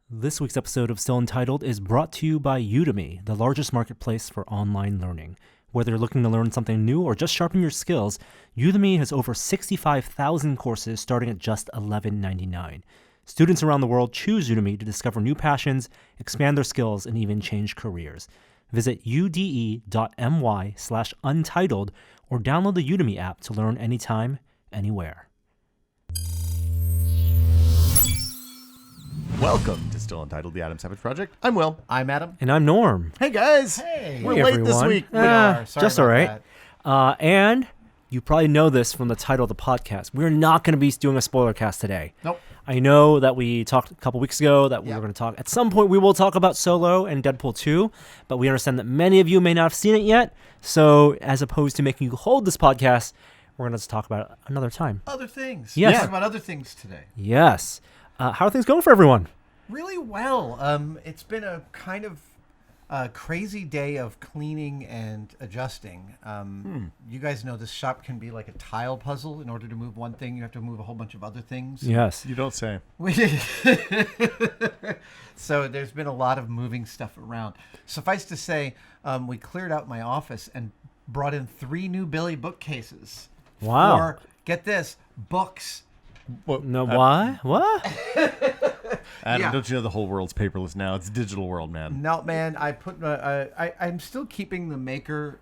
This week's episode of Still Untitled is brought to you by Udemy, the largest marketplace for online learning. Whether you're looking to learn something new or just sharpen your skills, Udemy has over 65,000 courses starting at just $11.99. Students around the world choose Udemy to discover new passions, expand their skills, and even change careers. Visit ude.my/untitled or download the Udemy app to learn anytime, anywhere. Welcome to Still Untitled, the Adam Savage Project. I'm Will. I'm Adam. And I'm Norm. Hey, guys. Hey. We're Hey, late everyone. this week. We are. Sorry just about all right. And you probably know this from the title of the podcast. We're not going to be doing a Spoilercast today. Nope. I know that we talked a couple weeks ago that we were going to talk. At some point, we will talk about Solo and Deadpool 2, but we understand that many of you may not have seen it yet. So as opposed to making you hold this podcast, we're going to just talk about it another time. Other things. Yes. We're talking about other things today. Yes. How are things going for everyone? Really well. It's been a kind of crazy day of cleaning and adjusting. You guys know this shop can be like a tile puzzle. In order to move one thing, you have to move a whole bunch of other things. Yes. You don't say. So there's been a lot of moving stuff around. Suffice to say, we cleared out my office and brought in 3 new Billy bookcases. Wow. For, get this, books. Well, No, why? What? Adam, Yeah. don't you know the whole world's paperless now? It's a digital world, man. No, man, I put I'm still keeping the maker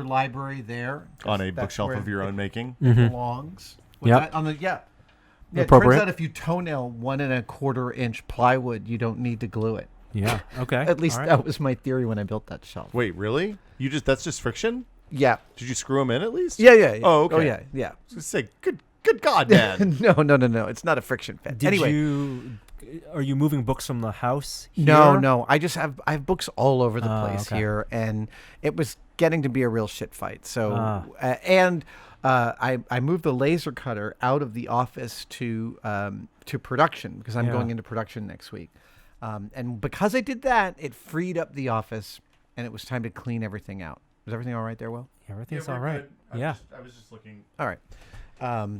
library there On a That's bookshelf where of your it own making. belongs. What's Yep. that? On the yeah. It Appropriate. turns out if you toenail 1 1/4 inch plywood, you don't need to glue it. Yeah. Okay. At least All right. that was my theory when I built that shelf. Wait, really? That's just friction? Yeah. Did you screw them in at least? Yeah. Oh, okay. Oh, yeah. I was gonna say, good God, man. No. It's not a friction fit. Did anyway, are you moving books from the house here? No. I have books all over the place okay. here, and it was getting to be a real shit fight. So, I moved the laser cutter out of the office to production because I'm going into production next week. And because I did that, it freed up the office, and it was time to clean everything out. Is everything all right there, Will? Everything's all right. Yeah. I was just looking. All right.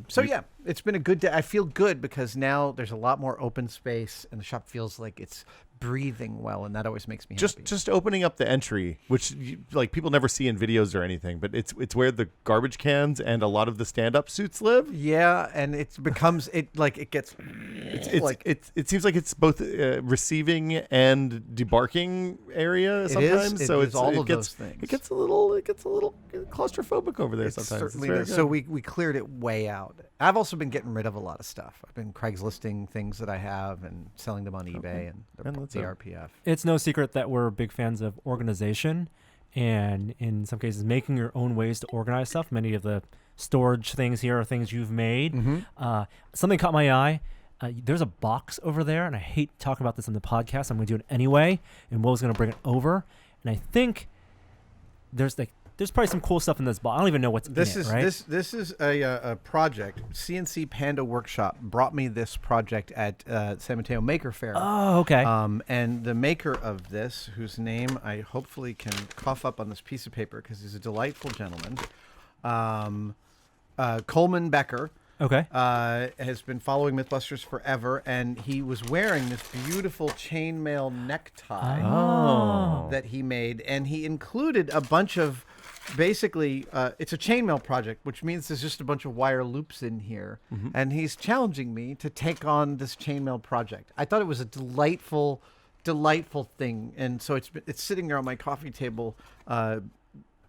So yeah, it's been a good day. I feel good because now there's a lot more open space, and the shop feels like it's breathing well, and that always makes me happy. Just opening up the entry, which people never see in videos or anything, but it's where the garbage cans and a lot of the stand-up suits live. Yeah, and it becomes it gets it seems like it's both receiving and debarking area sometimes. It is all it of gets, those things. It gets a little claustrophobic over there It sometimes. certainly It's very does. good. So we cleared it way out. I've also been getting rid of a lot of stuff. I've been Craigslisting things that I have and selling them on eBay and the RPF. It's no secret that we're big fans of organization and in some cases making your own ways to organize stuff. Many of the storage things here are things you've made. Mm-hmm. Something caught my eye. There's a box over there, and I hate talking about this on the podcast. I'm going to do it anyway, and Will's going to bring it over. And I think there's probably some cool stuff in this box. I don't even know what's in it, right? This is a project. CNC Panda Workshop brought me this project at San Mateo Maker Fair. Oh, okay. And the maker of this, whose name I hopefully can cough up on this piece of paper because he's a delightful gentleman, Coleman Becker. Okay. Has been following Mythbusters forever, and he was wearing this beautiful chainmail necktie that he made, and he included a bunch of, basically, it's a chainmail project, which means there's just a bunch of wire loops in here, and he's challenging me to take on this chainmail project. I thought it was a delightful thing, and so it's sitting there on my coffee table.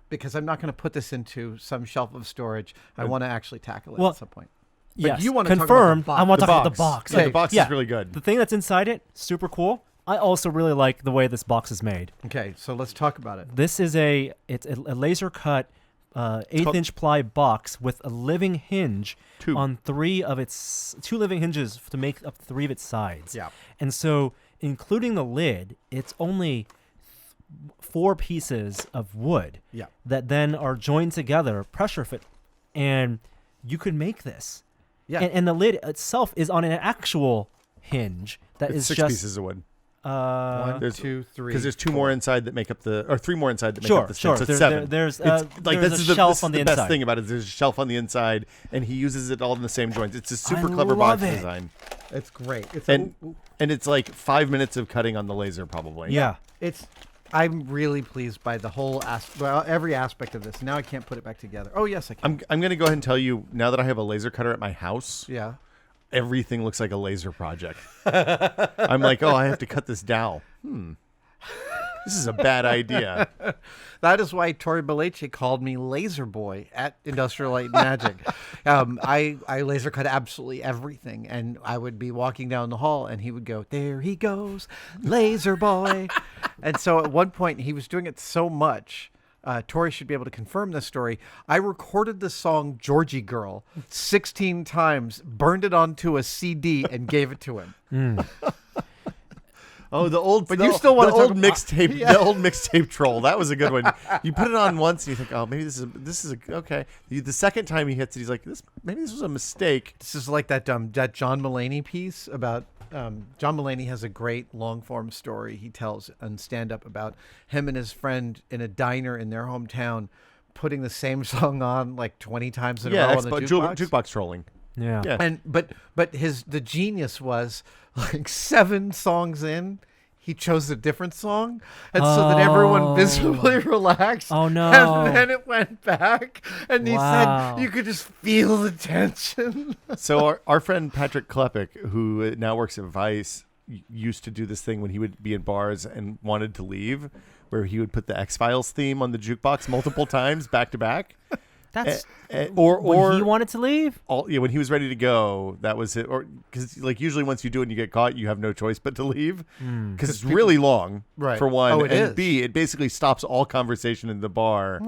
Because I'm not going to put this into some shelf of storage. I want to actually tackle it at some point. But yes. you want to confirmed. talk about I want to talk about box. the box. Yeah, the box is really good. The thing that's inside it, super cool. I also really like the way this box is made. Okay, so let's talk about it. This is a laser cut 1/8-inch ply box with a living hinge on two living hinges to make up 3 of its sides. Yeah. And so, including the lid, it's only 4 pieces of wood that then are joined together, pressure fit, and you could make this. Yeah. And the lid itself is on an actual hinge that It's is 6 just pieces of wood. 1, There's 2, 3. Because there's 2 more inside that make up or 3 more inside that make Sure, up the sure. stand. So it's There- 7. there's this a shelf on the the inside. best thing about it is there's a shelf on the inside, and he uses it all in the same joints. It's a super I clever box love it. design. It's great. And it's like 5 minutes of cutting on the laser, probably. Yeah. I'm really pleased by the whole every aspect of this. Now I can't put it back together. Oh yes, I can. I'm going to go ahead and tell you, now that I have a laser cutter at my house, Yeah. everything looks like a laser project. I'm like, I have to cut this dowel. This is a bad idea. That is why Tori Belleci called me Laser Boy at Industrial Light and Magic. I laser cut absolutely everything, and I would be walking down the hall, and he would go, "There he goes, Laser Boy." And so at one point, he was doing it so much. Tori should be able to confirm this story. I recorded the song Georgie Girl 16 times, burned it onto a CD, and gave it to him. Oh, the old, but you still want to old mixtape, the old mixtape troll. That was a good one. You put it on once, and you think, oh, maybe this is okay. The second time he hits it, he's like, maybe this was a mistake. This is like that John Mulaney piece about John Mulaney has a great long form story he tells on stand up about him and his friend in a diner in their hometown putting the same song on like 20 times in a row on the jukebox trolling. Yeah. And but the genius was like 7 songs in, he chose a different song, and so that everyone visibly relaxed. Oh no! And then it went back, and he said you could just feel the tension. So our friend Patrick Klepek, who now works at Vice, used to do this thing when he would be in bars and wanted to leave, where he would put the X-Files theme on the jukebox multiple times back to back. That's or when he wanted to leave. When he was ready to go, that was it. Or because like usually once you do it and you get caught, you have no choice but to leave because it's really long. Right. For one, oh, it and is. B, it basically stops all conversation in the bar,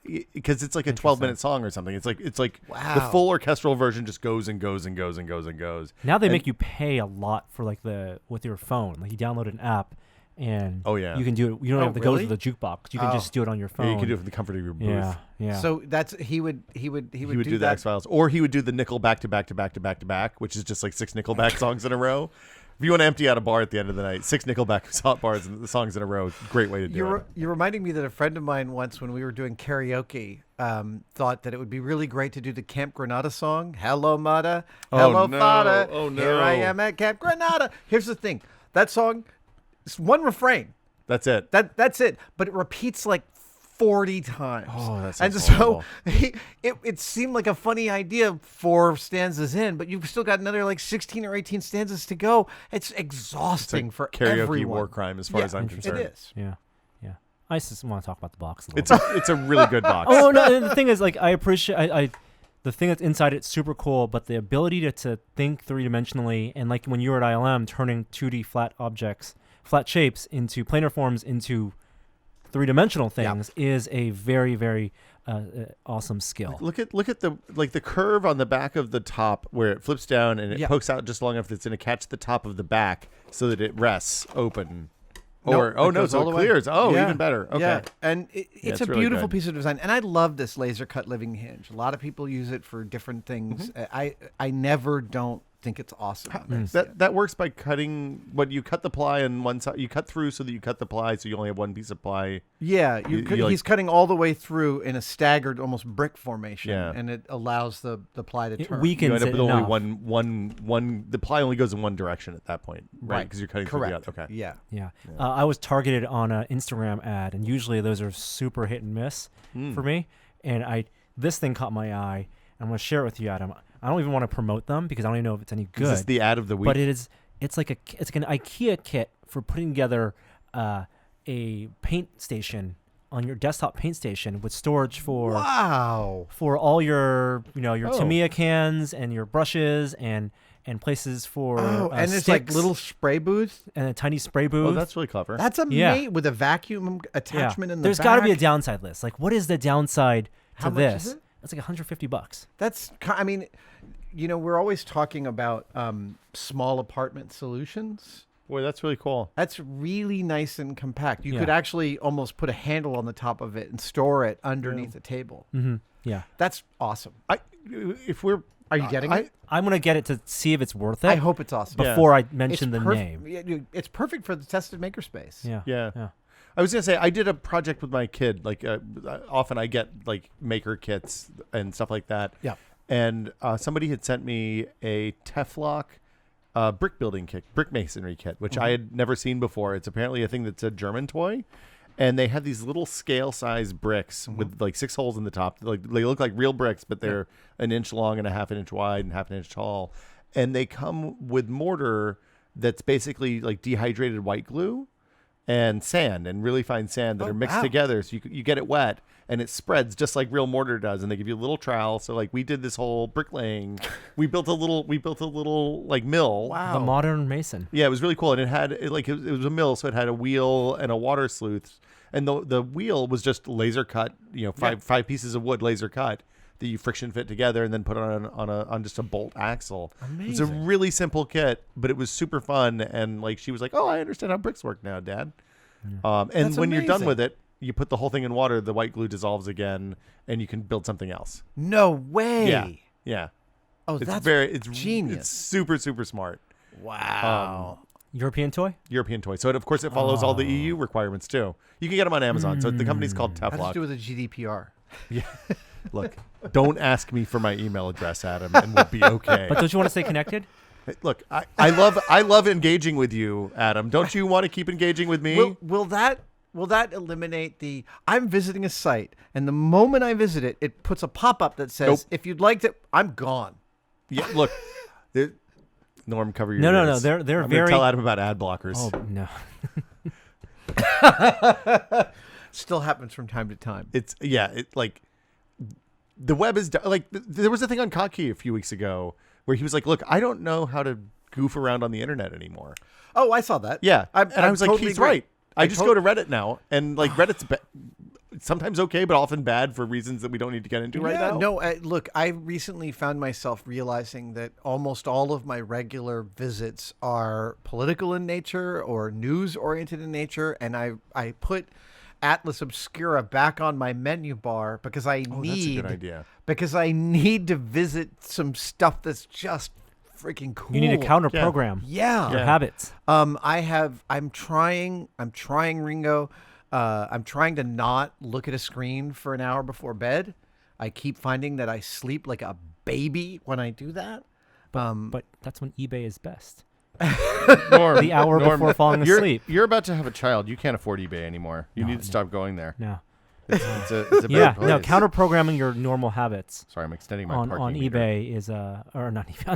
because it's like a 12-minute song or something. It's like wow. The full orchestral version just goes and goes and goes and goes and goes. Now they make you pay a lot for like with your phone. Like you download an app. And you can do it. You don't have to go to the jukebox. You can just do it on your phone. Yeah, you can do it from the comfort of your booth. Yeah. So that's he would do the X-Files, or he would do the nickel back to back to back to back to back, which is just like 6 Nickelback songs in a row. If you want to empty out a bar at the end of the night, 6 Nickelback bars and the songs in a row, great way to do it. You're reminding me that a friend of mine once, when we were doing karaoke, thought that it would be really great to do the Camp Granada song. Hello, Mata. Hello, Fada. Oh, no. Here I am at Camp Granada. Here's the thing. That song, it's one refrain. That's it. That's it. But it repeats like 40 times. Oh, that's and so it seemed like a funny idea 4 stanzas in, but you've still got another like 16 or 18 stanzas to go. It's exhausting for karaoke everyone. War crime as far as I'm concerned. It is. Yeah. I just want to talk about the box a little bit. It's a really good box. Oh no! The thing is, like, I appreciate the thing that's inside it's super cool, but the ability to think 3-dimensionally, and like when you were at ILM, turning 2D flat shapes into planar forms into 3-dimensional things is a very, very awesome skill. Look at the curve on the back of the top where it flips down and it pokes out just long enough that it's going to catch the top of the back so that it rests open. So it clears. Even better. Okay. Yeah. And it's a really beautiful good. piece of design. And I love this laser cut living hinge. A lot of people use it for different things. I never don't think it's awesome. That works by cutting when you cut the ply on one side. You cut through so that you cut the ply so you only have one piece of ply. Yeah, he's cutting all the way through in a staggered, almost brick formation, and it allows the ply to turn. You end up with only one. The ply only goes in one direction at that point, right? Because you're cutting through the other. Okay. Yeah. I was targeted on an Instagram ad, and usually those are super hit and miss for me. And this thing caught my eye. I'm going to share it with you, Adam. I don't even want to promote them because I don't even know if it's any good. Is this the ad of the week? But it's like an IKEA kit for putting together a paint station on your desktop paint station with storage for all your Tamiya cans and your brushes and places for and it's like little spray booth and a tiny spray booth. Oh, that's really clever. That's amazing with a vacuum attachment in the There's back. got to be a downside list. Like, what is the downside to How much this? is it? That's like $150. That's, I mean, we're always talking about small apartment solutions. Boy, that's really cool. That's really nice and compact. You could actually almost put a handle on the top of it and store it underneath a table. Mm-hmm. Yeah. That's awesome. Are you getting it? I'm going to get it to see if it's worth it. I hope it's awesome. Before I mention the name. It's perfect for the tested makerspace. Yeah. I was going to say, I did a project with my kid. Like, often I get, like, maker kits and stuff like that. Yeah. and somebody had sent me a Teflon brick masonry kit, which I had never seen before. It's apparently a thing that's a German toy. And they had these little scale-size bricks with like 6 holes in the top. Like they look like real bricks, but they're an inch long and a half an inch wide and half an inch tall. And they come with mortar that's basically like dehydrated white glue and sand and really fine sand that are mixed together. So you get it wet and it spreads just like real mortar does. And they give you a little trowel. So like we did this whole bricklaying. We built a little like mill. Wow. The modern mason. Yeah, it was really cool. And it was a mill, so it had a wheel and a water sluice. And the wheel was just laser cut, five pieces of wood laser cut that you friction fit together and then put on just a bolt axle. Amazing. It's a really simple kit, but it was super fun. And like she was like, "Oh, I understand how bricks work now, Dad." And That's when you're done amazing. with it, you put the whole thing in water. The white glue dissolves again, and you can build something else. No way. Yeah. Oh, It's that's it's genius. It's super super smart. Wow. European toy? European toy. So of course it follows all the EU requirements too. You can get them on Amazon. So the company's called How does it Teflon. do with the GDPR? Yeah. Look, don't ask me for my email address, Adam, and we'll be okay. But don't you want to stay connected? Look, I love engaging with you, Adam. Don't you want to keep engaging with me? Will that eliminate the? I'm visiting a site, and the moment I visit it, it puts a pop-up that says, Nope. "If you'd like to," I'm gone. Yeah. Look, Norm, cover your No. ears. They're I'm gonna very. tell Adam about ad blockers. Oh no. Still happens from time to time. It's like the web is like there was a thing on Kotkey a few weeks ago where he was like, "Look, I don't know how to goof around on the internet anymore." Oh, I saw that. Yeah, I was like, totally "He's agree. right." I just go to Reddit now, and like Reddit's sometimes okay, but often bad for reasons that we don't need to get into right now. No, look, I recently found myself realizing that almost all of my regular visits are political in nature or news-oriented in nature, and I put Atlas Obscura back on my menu bar because I That's a need good idea. because I need to visit some stuff that's just freaking cool. You need a counter program. Yeah. Your habits. I'm trying Ringo. I'm trying to not look at a screen for an hour before bed. I keep finding that I sleep like a baby when I do that. But that's when eBay is best. Norm, The hour before falling asleep. You're about to have a child. You can't afford eBay anymore. You need to stop going there. No. It's a bad Yeah. place. No. Counter programming your normal habits. Sorry, I'm extending my on parking meter. eBay is or not eBay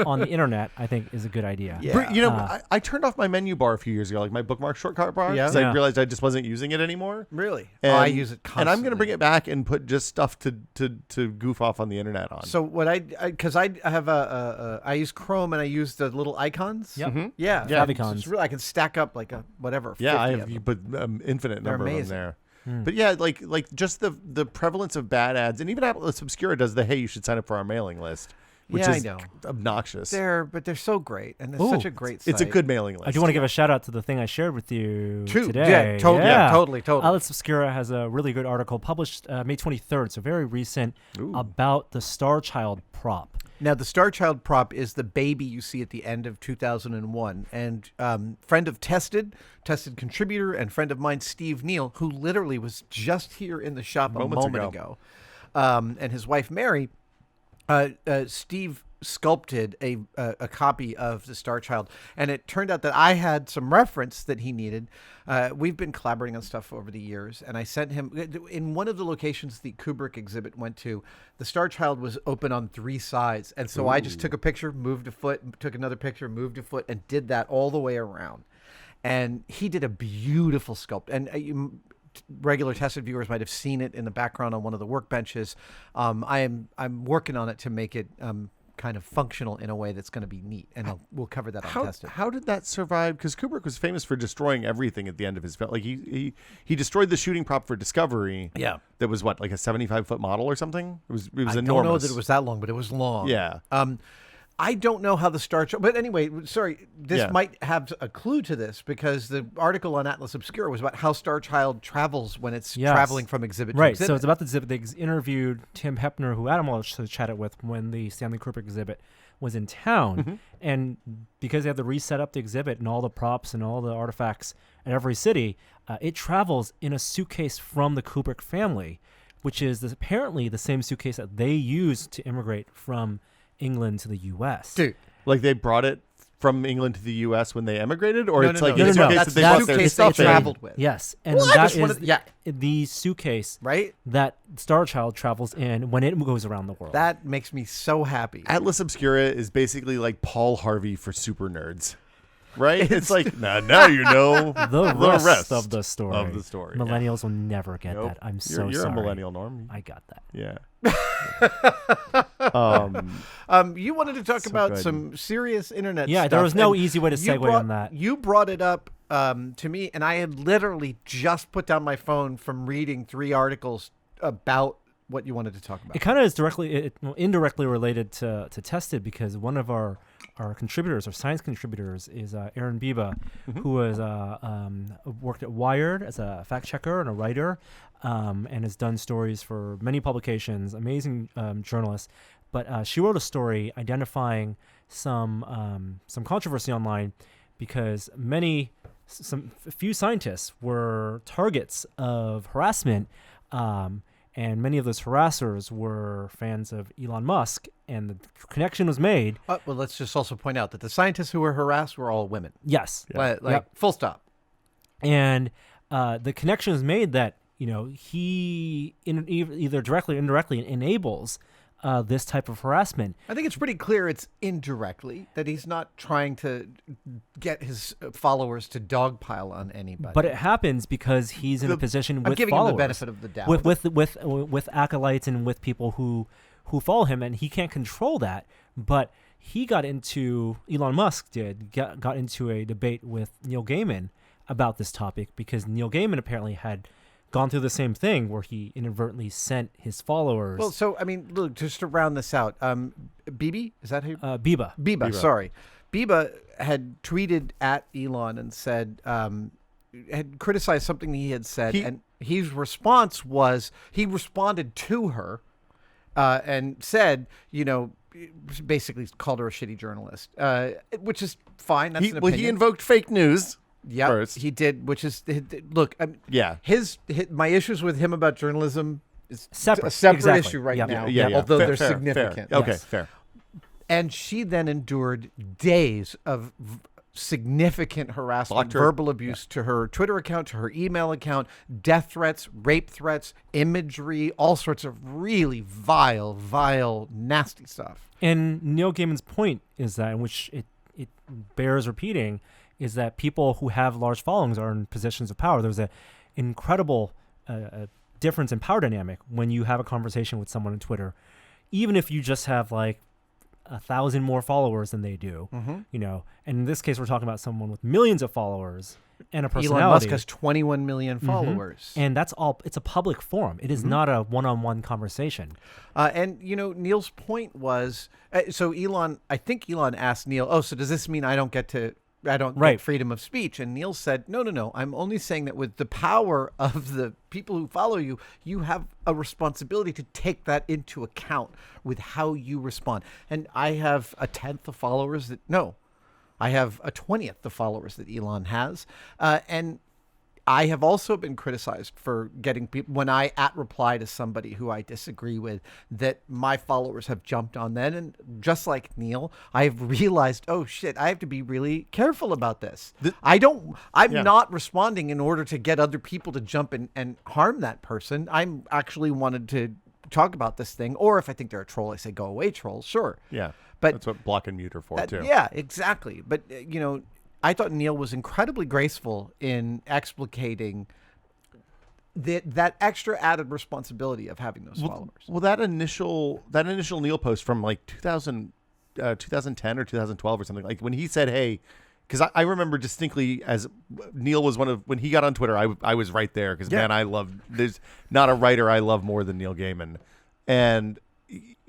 on the internet, I think is a good idea. Yeah. I turned off my menu bar a few years ago, like my bookmark shortcut bar, because Yeah. I realized I just wasn't using it anymore. Really? And, I use it constantly. and I'm going to bring it back and put just stuff to goof off on the internet on. So what because I have I use Chrome and I use the little icons. Yep. Mhm. Yeah. Yeah. It's Favicons. really, I can stack up like a whatever. Yeah, 50 I of have them. you put infinite They're number amazing. of them there. But yeah, like just the prevalence of bad ads, and even Atlas Obscura does the hey, you should sign up for our mailing list, which Yeah, is I know. obnoxious. But they're so great, and it's such a great site. It's a good mailing list. I do want to give a shout out to the thing I shared with you True. today. Yeah, totally. Yeah, totally. Atlas Obscura has a really good article published May 23rd, so very recent, about the Starchild prop. Now, the Starchild prop is the baby you see at the end of 2001. And friend of Tested contributor, and friend of mine, Steve Neal, who literally was just here in the shop a moment ago, and his wife, Mary, Steve sculpted a copy of the Starchild, and it turned out that I had some reference that he needed. We've been collaborating on stuff over the years, and I sent him in one of the locations the Kubrick exhibit went to. The Starchild was open on 3 sides, and so I just took a picture, moved a foot, took another picture, moved a foot, and did that all the way around. And he did a beautiful sculpt, and regular Tested viewers might have seen it in the background on one of the workbenches. I'm working on it to make it kind of functional in a way that's going to be neat, and we'll cover that on Tested. How did that survive? Because Kubrick was famous for destroying everything at the end of his film. Like he destroyed the shooting prop for Discovery. Yeah, that was what, like a 75-foot model or something. It was enormous. I don't know that it was that long, but it was long. Yeah. I don't know how the Starchild, but anyway, sorry, this Yeah. might have a clue to this, because the article on Atlas Obscura was about how Starchild travels when it's traveling from exhibit to Right, exhibit. so it's about the exhibit. They interviewed Tim Hepner, who Adam also chatted with when the Stanley Kubrick exhibit was in town. And because they had to reset up the exhibit and all the props and all the artifacts at every city, it travels in a suitcase from the Kubrick family which is apparently the same suitcase that they used to immigrate from England to the U.S. Dude. Like they brought it from England to the U.S. when they emigrated, or No, it's no, like no. the No, no, no. suitcase that they That's brought their the suitcase stuff they in. traveled with. Yes, and Well, I that just is wanted- yeah. the suitcase Right? that Starchild travels in when it goes around the world. That makes me so happy. Atlas Obscura is basically like Paul Harvey for super nerds, right? It's like now you know the rest of the story. Yeah. Millennials will never get Nope. that. I'm You're sorry. a millennial, Norm. I got that. Yeah. You wanted to talk So about good. some serious internet Yeah, stuff. there was no and easy way to you segue brought- on that. You brought it up to me, and I had literally just put down my phone from reading 3 articles about what you wanted to talk about. It kind of is indirectly related to Tested, because one of our contributors, our science contributors, is Aaron Biba, who has worked at Wired as a fact checker and a writer, and has done stories for many publications. Amazing journalist. But she wrote a story identifying some controversy online because a few scientists were targets of harassment. And many of those harassers were fans of Elon Musk, and the connection was made. Well, let's just also point out that the scientists who were harassed were all women. Yes. Like, Yep. full stop. And the connection is made that, he either directly or indirectly enables this type of harassment. I think it's pretty clear it's indirectly that he's not trying to get his followers to dogpile on anybody. But it happens because he's in a position with I'm giving followers. him the benefit of the doubt. with acolytes and with people who follow him, and he can't control that. But he got into Elon Musk got into a debate with Neil Gaiman about this topic, because Neil Gaiman apparently had gone through the same thing where he inadvertently sent his followers. Well, so I mean, look, just to round this out, Bibi, is that who? Biba. Biba, sorry. Biba had tweeted at Elon and said, had criticized something he had said, and his response was, he responded to her and said, basically called her a shitty journalist, which is fine. That's an opinion. He invoked fake news. Yeah, first. he did, which is, look, Yeah. his my issues with him about journalism is Separate. a separate Exactly. issue right Yep. now, Yeah. although Fair, they're fair, significant. Fair. Okay, Yes. fair. And she then endured days of significant harassment, Blocked her. verbal abuse to her Twitter account, to her email account, death threats, rape threats, imagery, all sorts of really vile, nasty stuff. And Neil Gaiman's point is that, in which it bears repeating, is that people who have large followings are in positions of power. There's an incredible difference in power dynamic when you have a conversation with someone on Twitter, even if you just have like 1,000 more followers than they do. And in this case, we're talking about someone with millions of followers and a personality. Elon Musk has 21 million followers. And that's all. It's a public forum. It is not a one-on-one conversation. And Neil's point was, so I think Elon asked Neil, so does this mean I don't get freedom of speech? And Neil said, no. I'm only saying that with the power of the people who follow you, you have a responsibility to take that into account with how you respond. And I have a 10th of followers I have a 20th of followers that Elon has. And I have also been criticized for getting people, when I reply to somebody who I disagree with, that my followers have jumped on that. And just like Neil, I've realized, oh shit, I have to be really careful about this. I'm not responding in order to get other people to jump and harm that person. I'm actually wanted to talk about this thing. Or if I think they're a troll, I say, go away, troll. Sure. Yeah. But that's what block and mute are for too. Yeah, exactly. But, I thought Neil was incredibly graceful in explicating that extra added responsibility of having those followers. Well, that initial Neil post from like 2010 or 2012 or something, like when he said, hey, because I remember distinctly as Neil was when he got on Twitter, I was right there because, man, there's not a writer I love more than Neil Gaiman. And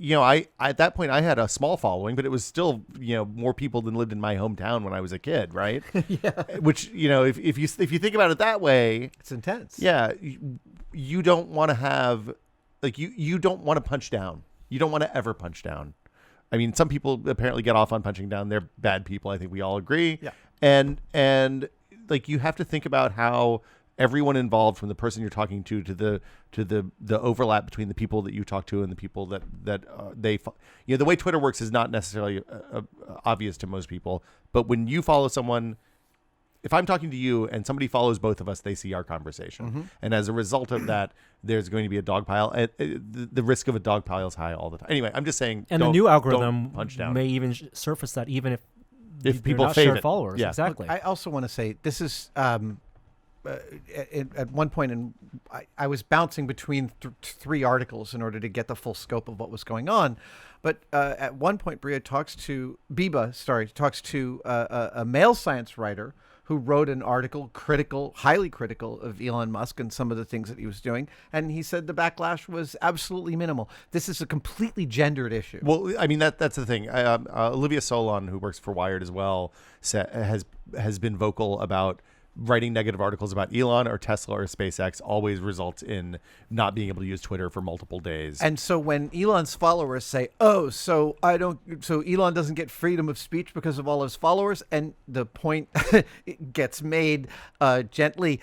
I at that point I had a small following, but it was still more people than lived in my hometown when I was a kid, right? Yeah. Which if you think about it that way, it's intense. Yeah, you don't want to have you don't want to punch down. You don't want to ever punch down. I mean, some people apparently get off on punching down. They're bad people. I think we all agree. Yeah. And like you have to think about how everyone involved, from the person you're talking to the overlap between the people that you talk to and the people that the way Twitter works is not necessarily obvious to most people. But when you follow someone, if I'm talking to you and somebody follows both of us, they see our conversation. And as a result of that, there's going to be a dog pile. The risk of a dog pile is high all the time. Anyway, I'm just saying. And the new algorithm punch down. may even surface that even if people not fave shared it. followers. Yeah. Exactly. Look, I also want to say this is at one point, and I was bouncing between three articles in order to get the full scope of what was going on. But at one point, Biba talks to a male science writer who wrote an article highly critical of Elon Musk and some of the things that he was doing. And he said the backlash was absolutely minimal. This is a completely gendered issue. Well, I mean, that's the thing. Olivia Solon, who works for Wired as well, has been vocal about writing negative articles about Elon or Tesla or SpaceX always results in not being able to use Twitter for multiple days. And so when Elon's followers say, so Elon doesn't get freedom of speech because of all his followers, and the point gets made gently,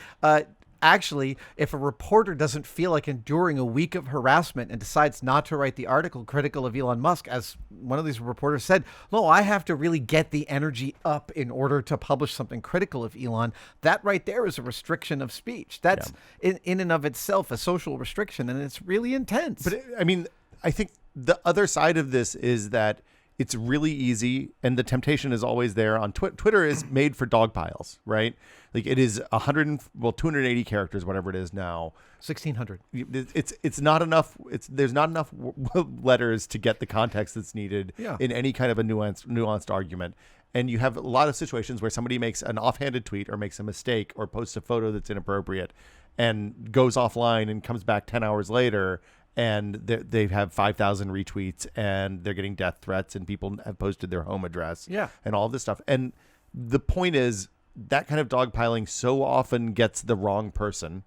actually, if a reporter doesn't feel like enduring a week of harassment and decides not to write the article critical of Elon Musk, as one of these reporters said, no, I have to really get the energy up in order to publish something critical of Elon. That right there is a restriction of speech. That's in and of itself a social restriction, and it's really intense. But I mean, I think the other side of this is that it's really easy, and the temptation is always there on Twitter is made for dog piles, right? Like it is 280 characters, whatever it is now. 1,600. It's not enough. There's not enough letters to get the context that's needed in any kind of a nuanced argument. And you have a lot of situations where somebody makes an offhanded tweet or makes a mistake or posts a photo that's inappropriate and goes offline and comes back 10 hours later, and they have 5,000 retweets and they're getting death threats and people have posted their home address and all this stuff. And the point is that kind of dogpiling so often gets the wrong person.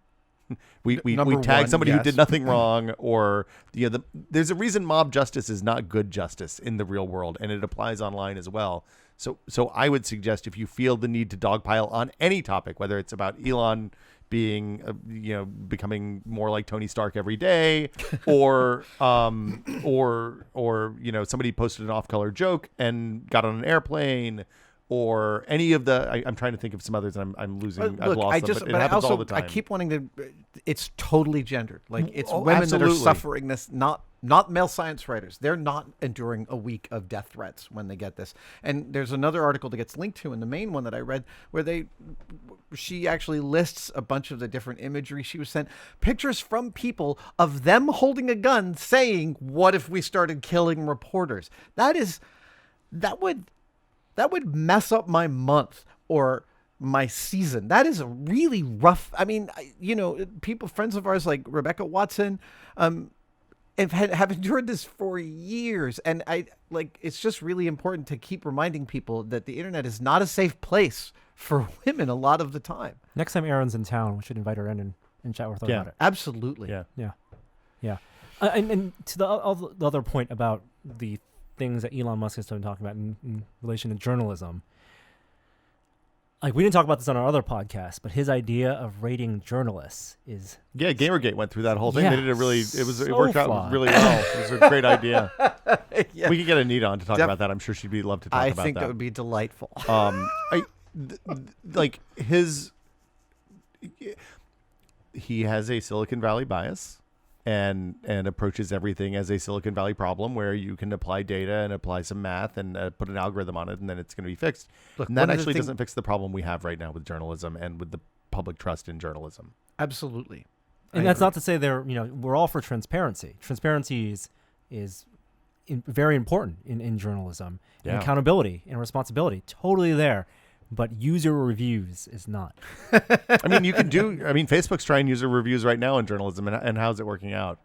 We tag somebody who did nothing wrong, or there's a reason mob justice is not good justice in the real world, and it applies online as well. So I would suggest, if you feel the need to dogpile on any topic, whether it's about Elon being becoming more like Tony Stark every day, or somebody posted an off-color joke and got on an airplane, or any of the I'm trying to think of some others, and I'm losing. I've lost them, but it happens all the time. I keep wanting to. It's totally gendered. Like it's women that are suffering this, not male science writers. They're not enduring a week of death threats when they get this. And there's another article that gets linked to in the main one that I read where she actually lists a bunch of the different imagery she was sent, pictures from people of them holding a gun saying, "What if we started killing reporters?" That would mess up my month or my season. That is a really rough. I mean, friends of ours like Rebecca Watson, have endured this for years, and it's just really important to keep reminding people that the internet is not a safe place for women a lot of the time. Next time Erin's in town, we should invite her in and chat with her about it. Absolutely. Yeah. And to the other point about the things that Elon Musk has been talking about in relation to journalism. Like, we didn't talk about this on our other podcast, but his idea of rating journalists is... Yeah, Gamergate went through that whole thing. Yeah, they did it worked out really well. It was a great idea. We could get Anita on to talk about that. I'm sure she'd love to talk about that. I think that would be delightful. He has a Silicon Valley bias. And approaches everything as a Silicon Valley problem, where you can apply data and apply some math and put an algorithm on it, and then it's going to be fixed. Look, and that actually doesn't fix the problem we have right now with journalism and with the public trust in journalism. Absolutely. And that's not to say we're all for transparency. Transparency is very important in journalism. And accountability and responsibility, totally there. But user reviews is not. Facebook's trying user reviews right now in journalism, and how's it working out?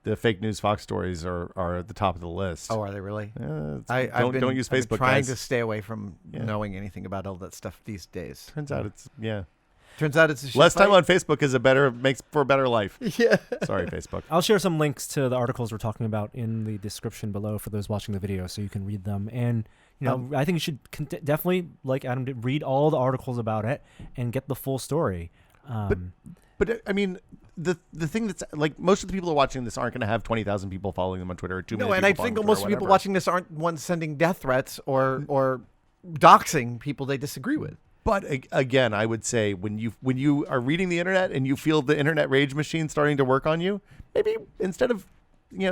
The fake news Fox stories are at the top of the list. Oh, are they really? Don't use Facebook, I've been trying guys. to stay away from knowing anything about all that stuff these days. Turns out it's a less time on Facebook makes for a better life. Yeah. Sorry, Facebook. I'll share some links to the articles we're talking about in the description below for those watching the video, so you can read them. And I think you should definitely, like Adam did, read all the articles about it and get the full story. But I mean, the thing that's like most of the people who are watching this aren't going to have 20,000 people following them on Twitter or 2 million. No, and people I following think them on most Twitter of or the people whatever. watching this aren't ones sending death threats or doxing people they disagree with. But again, I would say when you are reading the internet and you feel the internet rage machine starting to work on you, maybe instead of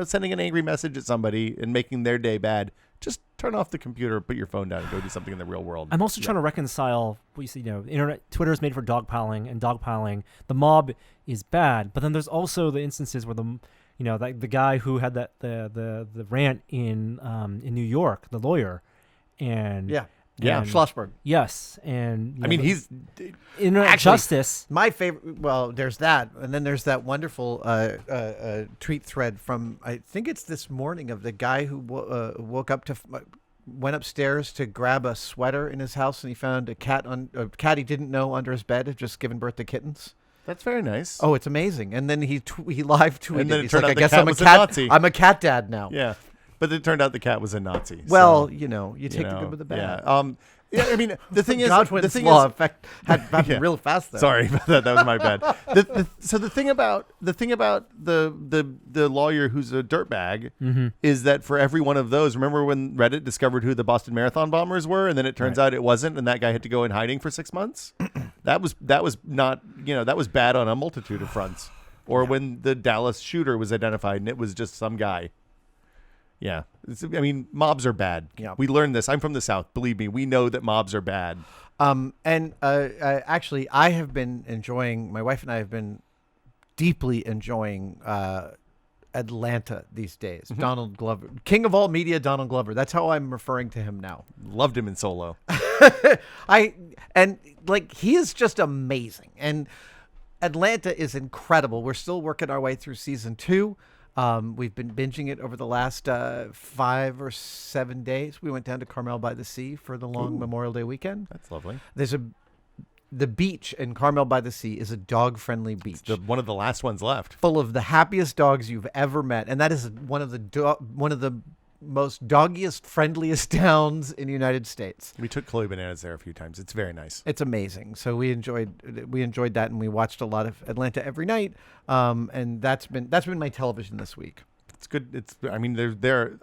sending an angry message at somebody and making their day bad, just turn off the computer, put your phone down, and go do something in the real world. I'm also trying to reconcile what you see. Internet, Twitter is made for dogpiling, and dogpiling, the mob is bad. But then there's also the instances where the guy who had the rant in New York, the lawyer, and Schlossberg. Yes, and I mean, he's internet justice. My favorite. Well, there's that, and then there's that wonderful tweet thread from I think it's this morning of the guy who woke up went upstairs to grab a sweater in his house, and he found a cat he didn't know under his bed had just given birth to kittens. That's very nice. Oh, it's amazing. And then he live tweeted. And then it He's turned like, out I guess cat I'm a was a cat. Nazi. I'm a cat dad now. Yeah. But it turned out the cat was a Nazi. Well, so, you take the good with the bad. Yeah. Yeah, I mean, the thing is, Godwin's law effect happened real fast there. Sorry about that. That was my bad. So the thing about the lawyer who's a dirtbag is that for every one of those, remember when Reddit discovered who the Boston Marathon bombers were, and then it turns out it wasn't, and that guy had to go in hiding for 6 months. That was not that was bad on a multitude of fronts. Or when the Dallas shooter was identified and it was just some guy. Yeah. I mean, mobs are bad. Yeah. We learned this. I'm from the South. Believe me, we know that mobs are bad. Actually, I have been enjoying, my wife and I have been deeply enjoying Atlanta these days. Mm-hmm. Donald Glover. King of all media, Donald Glover. That's how I'm referring to him now. Loved him in Solo. He is just amazing. And Atlanta is incredible. We're still working our way through season 2. We've been binging it over the last 5 or 7 days. We went down to Carmel by the Sea for the long Memorial Day weekend. That's lovely. The beach in Carmel by the Sea is a dog-friendly beach. It's one of the last ones left. Full of the happiest dogs you've ever met, and that is one of the most doggiest, friendliest towns in the United States. We took Chloe Bananas there a few times. It's very nice. It's amazing. So we enjoyed that, and we watched a lot of Atlanta every night. And that's been my television this week. It's good. I mean,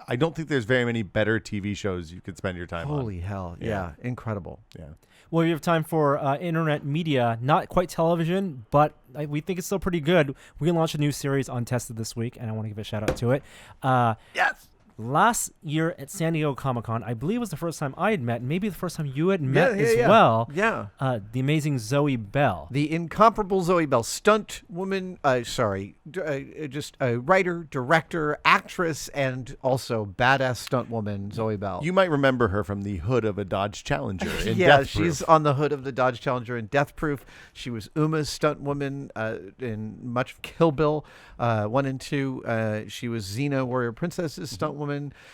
I don't think there's very many better TV shows you could spend your time on. Holy hell! Yeah, incredible. Yeah. Well, we have time for internet media, not quite television, but we think it's still pretty good. We launched a new series on Tested this week, and I want to give a shout out to it. Yes. Last year at San Diego Comic-Con, I believe was the first time I had met, and maybe the first time you had met as well. Yeah. The amazing Zoe Bell. The incomparable Zoe Bell, stunt woman, just a writer, director, actress, and also badass stunt woman, Zoe Bell. You might remember her from the hood of a Dodge Challenger in yeah, Death Proof. She's on the hood of the Dodge Challenger in Death Proof. She was Uma's stunt woman in much of Kill Bill 1 and 2. She was Xena, Warrior Princess's stunt woman.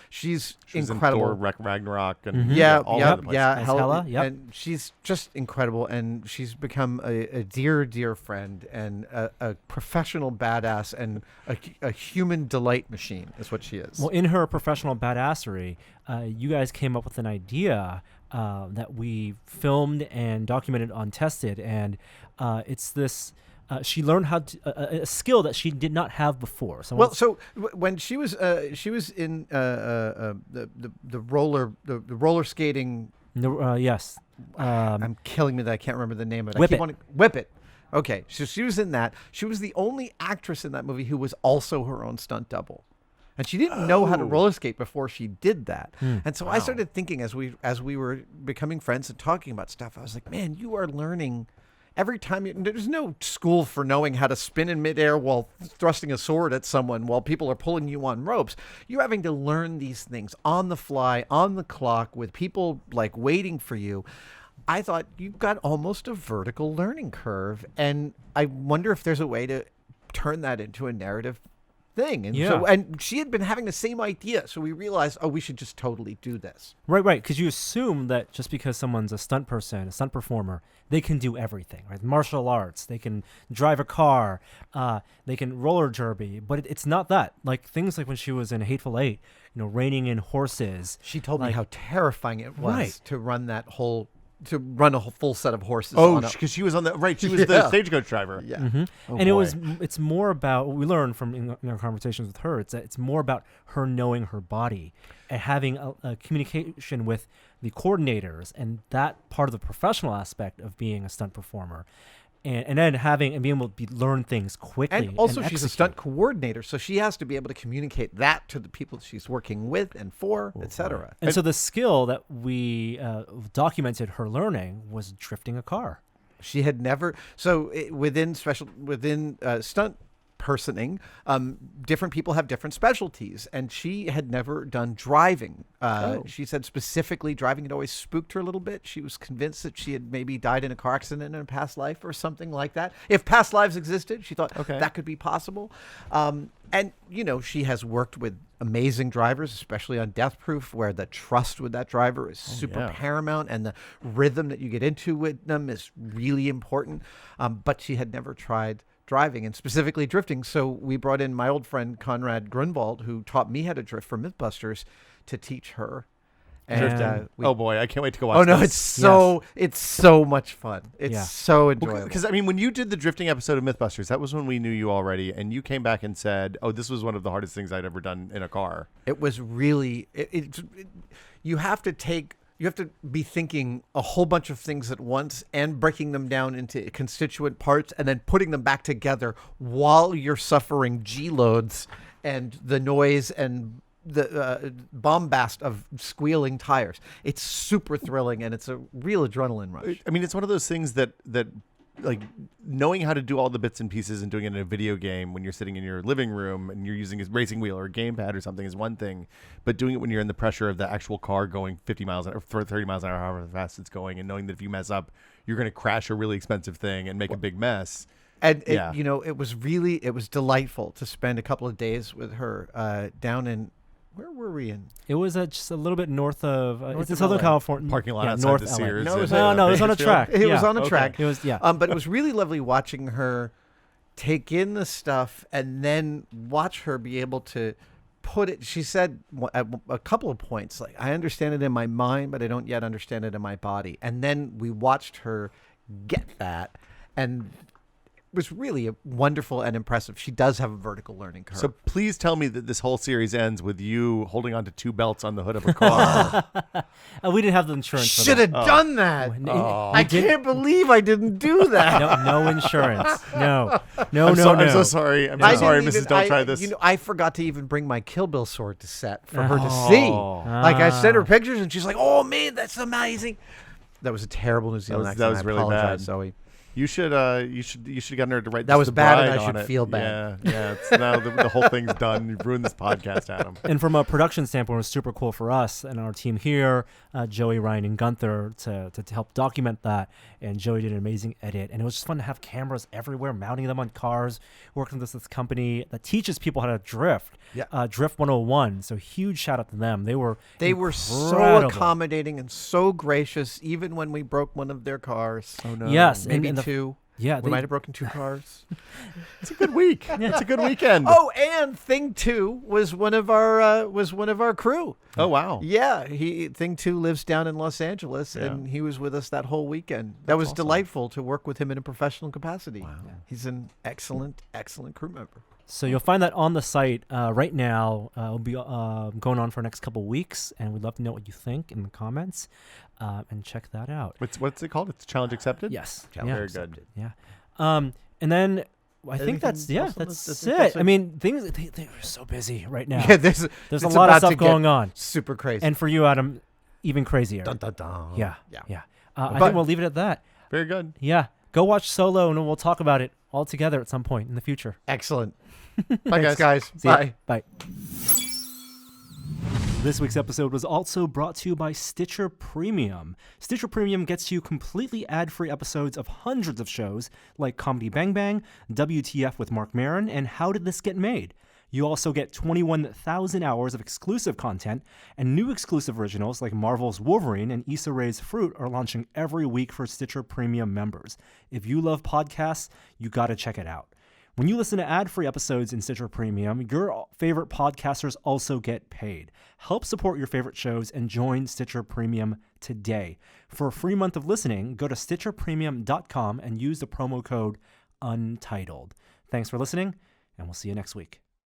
She's incredible. In Thor Ragnarok and all over the place. Hela, yep. And she's just incredible. And she's become a dear, dear friend and a professional badass and a human delight machine is what she is. Well, in her professional badassery, you guys came up with an idea that we filmed and documented on Tested, and it's this. She learned how to a skill that she did not have before. So when she was in the roller skating. Yes. I'm killing me that I can't remember the name of it. Whip It. Okay, so she was in that. She was the only actress in that movie who was also her own stunt double. And she didn't know how to roller skate before she did that. And so I started thinking as we were becoming friends and talking about stuff, I was like, man, you are learning every time. There's no school for knowing how to spin in midair while thrusting a sword at someone while people are pulling you on ropes. You're having to learn these things on the fly, on the clock, with people like waiting for you. I thought you've got almost a vertical learning curve. And I wonder if there's a way to turn that into a narrative thing. And and she had been having the same idea. So we realized, we should just totally do this. Right. Because you assume that just because someone's a stunt person, a stunt performer, they can do everything, right? Martial arts, they can drive a car, they can roller derby, but it's not that. Like things like when she was in Hateful Eight, reining in horses. She told me how terrifying it was to run that whole to run a full set of horses. Oh, because she was on the right. She was the stagecoach driver. Yeah. Mm-hmm. Oh, and boy. it's more about what we learned from in our conversations with her. It's more about her knowing her body and having a communication with the coordinators and that part of the professional aspect of being a stunt performer. And then having and being able to learn things quickly. And also, she's a execute. stunt coordinator, so she has to be able to communicate that to the people she's working with and for, etc. And so the skill that we documented her learning was drifting a car. She had never. So within stunt personing, different people have different specialties, and she had never done driving. She said specifically driving had always spooked her a little bit. She was convinced that she had maybe died in a car accident in a past life or something like that. If past lives existed, she thought that could be possible. And, she has worked with amazing drivers, especially on Death Proof, where the trust with that driver is super paramount, and the rhythm that you get into with them is really important. But she had never tried driving and specifically drifting. So we brought in my old friend Conrad Grunwald, who taught me how to drift for Mythbusters, to teach her. And oh boy, I can't wait to go watch. Oh no, this. it's so much fun. It's so enjoyable. Because when you did the drifting episode of Mythbusters, that was when we knew you already, and you came back and said, "Oh, this was one of the hardest things I'd ever done in a car." It was really. You have to be thinking a whole bunch of things at once and breaking them down into constituent parts and then putting them back together while you're suffering G loads and the noise and the bombast of squealing tires. It's super thrilling, and it's a real adrenaline rush. I mean, it's one of those things that like knowing how to do all the bits and pieces and doing it in a video game when you're sitting in your living room and you're using a racing wheel or a gamepad or something is one thing, but doing it when you're in the pressure of the actual car going 50 miles or 30 miles an hour, however fast it's going, and knowing that if you mess up, you're going to crash a really expensive thing and make a big mess. And it was delightful to spend a couple of days with her down in. Where were we in? It was just a little bit north of Southern LA. California. Parking lot outside North the LA. Sears. No, it was on a track. It was on a track. It was but it was really lovely watching her take in the stuff and then watch her be able to put it. She said at a couple of points, like, I understand it in my mind, but I don't yet understand it in my body. And then we watched her get that, and was really wonderful and impressive. She does have a vertical learning curve. So please tell me that this whole series ends with you holding onto two belts on the hood of a car. We didn't have the insurance. Should have done that. I can't believe I didn't do that. No insurance. No. I'm so sorry. I'm so sorry, Mrs. Don't try this. I forgot to even bring my Kill Bill sword to set for her to see. Like, I sent her pictures, and she's like, "Oh man, that's amazing." That was a terrible New Zealand accent. That was really bad, Zoe. You should have gotten her to write. That was bad, and I should feel bad. Yeah. It's now the whole thing's done. You've ruined this podcast, Adam. And from a production standpoint, it was super cool for us and our team here, Joey, Ryan, and Gunther, to help document that. And Joey did an amazing edit, and it was just fun to have cameras everywhere, mounting them on cars. Working with this company that teaches people how to drift. Yeah. Drift 101. So huge shout out to them. They were so accommodating and so gracious, even when we broke one of their cars. Oh no. Yes, maybe and two. Yeah, we might have broken two cars. It's a good week. It's a good weekend. Oh, and Thing 2 was one of our crew. Oh wow. Yeah, Thing 2 lives down in Los Angeles, and he was with us that whole weekend. That was awesome. Delightful to work with him in a professional capacity. Wow. Yeah. He's an excellent crew member. So you'll find that on the site right now. It'll be going on for the next couple of weeks, and we'd love to know what you think in the comments, and check that out. What's it called? It's Challenge Accepted? Yes. Very good. Yeah. And then I think that's it. I mean, things they're so busy right now. Yeah, there's it's a lot of about to stuff going on. Super crazy. And for you, Adam, even crazier. Dun, dun, dun. Yeah. I think we'll leave it at that. Very good. Yeah. Go watch Solo, and we'll talk about it all together at some point in the future. Excellent. Bye, Thanks, guys. See ya. Bye. Bye. This week's episode was also brought to you by Stitcher Premium. Stitcher Premium gets you completely ad-free episodes of hundreds of shows like Comedy Bang Bang, WTF with Mark Maron, and How Did This Get Made? You also get 21,000 hours of exclusive content, and new exclusive originals like Marvel's Wolverine and Issa Rae's Fruit are launching every week for Stitcher Premium members. If you love podcasts, you gotta check it out. When you listen to ad-free episodes in Stitcher Premium, your favorite podcasters also get paid. Help support your favorite shows and join Stitcher Premium today. For a free month of listening, go to stitcherpremium.com and use the promo code UNTITLED. Thanks for listening, and we'll see you next week.